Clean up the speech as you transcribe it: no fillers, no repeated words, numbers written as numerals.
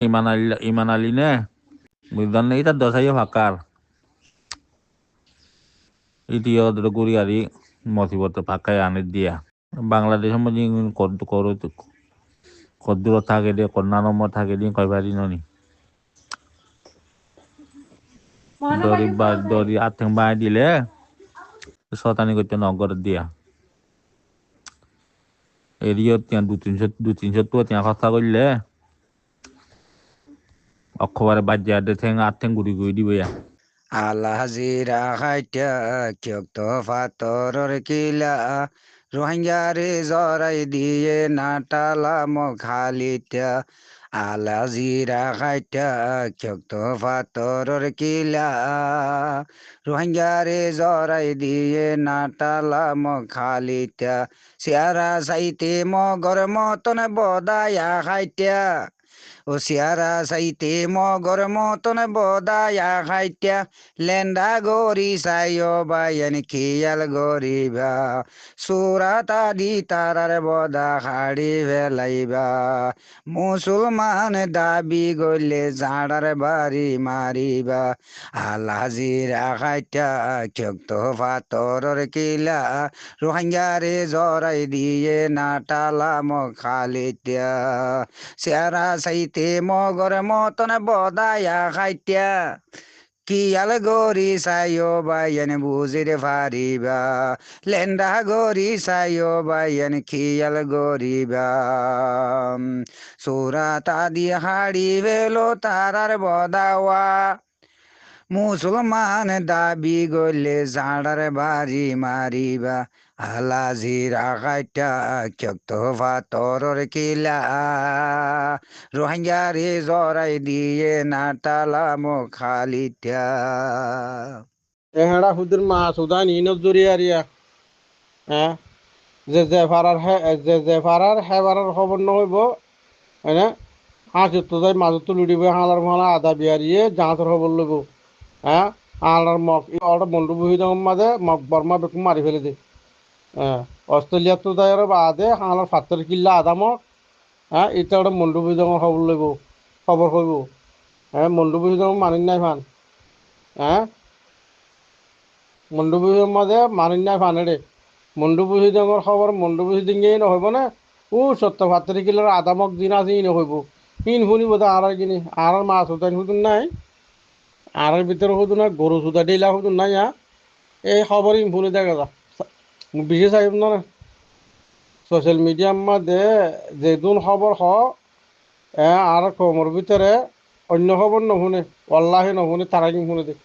ইমান আলী নে বুঝলেন এটা দশাইও ফাঁকার ইটিও গুড়ি আরি মসিবত ফাঁকায় আনে দিয়া বাংলাদেশের মধ্যে করো কদ্দুর থাকে দিয়ে কন্যা নম্বর থাকে দিয়ে কয়বারই ননি দরি আথেং বাই দিলে শতানি করতে নগর দিয়া এরিও তিয়া দু তিনশো তো তিয়া কথা করলে অক্ষবারে বাজ্যা ঠেং আথেং গুড়ি গুড়ি দিবে আলহাজিরা হাইটা কিয়ক্ত ফাতরর কিলা রোহিঙ্গারে জরাই দিয়ে নাটালাম খালিটা আলহাজিরা হাইটা কিয়ক্ত ফাতরর কিলা রোহিঙ্গারে জরাই দিয়ে নাটালাম খালিটা সিয়ারা সাইতে মগর মতন বদায়া হাইটা ও সিয়ারা সাইতে মগর মতন বদায়া খাইত্যা লেন্দা গরি সাইও বায়ান খিয়াল গরিবা সুরাতা দি তারার বদা হাড়ি ফেলাইবা মুসলমান দাবি গলে জাড়ার বাড়ি মারিবা আল্লাহিরা খাইত্যা ক্ষক্ত ফাতরর কিলা রোহিঙ্গারে জরাই দিয়ে নাটালাম খালিত্যা সিয়ারা সাইতে মগর মতন বদায়া খাইত্যা কিয়াল গরি সাইও বাইন বুঝির ফারিবা লেন্দা গরি সাইও বাইন খিয়াল গরিবা সুরাতা দি হাড়ি বেলো তারার বদাওয়া মুসলমান দাবি গলে জাড়ার বাড়ি মারিবা আলাজিরা কাইটা ক্ষক্ত ফাতরর কিলা রোহিঙ্গারে জরাই দিয়ে নাটালাম খালিটা এহাড়া হুদের মা সুদান ইনত জরিয়ারিয়া হ্যাঁ যে ফারার হেবারার খবর নহইব হ্যাঁ হাঁচত তো যাই মাজত লুড়িব হালার মালা আদা বিয়ারিয়ে জাঁতর খবর লইব হ্যাঁ হালার মগ অর্ডার বন্ধু বহি যাওয়ার মাঝে মগ বর্মা বেকু মারি ফেলে দে হ্যাঁ অস্ট্রেলিয়া তো যাই বাদে হালার ফাত্তর কিল্লা আদা মগ হ্যাঁ এটা ওটা মন্ডু বহি যাওয়ার খবর লইব খবর কইব হ্যাঁ মন্ডু বহি যাওয়ার মানি নাই ফান হ্যাঁ মণ্ডপুহির মাঝে মানি নাই ফানে রে মণ্ডপুহি ডাঙর খবর মণ্ডপুহি ডিঙিয়ে নহব না ও সত্য ভাতরি কিলোর আদামক দিন আছে ই নহব ইন শুনিব তো আর কিনি আর মাছ উঠাই সুদুন নাই আর ভিতরে সুদু না গরু সুদা দিলা সুদুন নাই এই খবর ইন শুনি দেখা যা বিশেষ আহিব না সোশ্যাল মিডিয়ার মাঝে যেদুন খবর আর কমর ভিতরে অন্য খবর নশুনে অল্লাহে নশুনে তারা কিন শুনে দেখ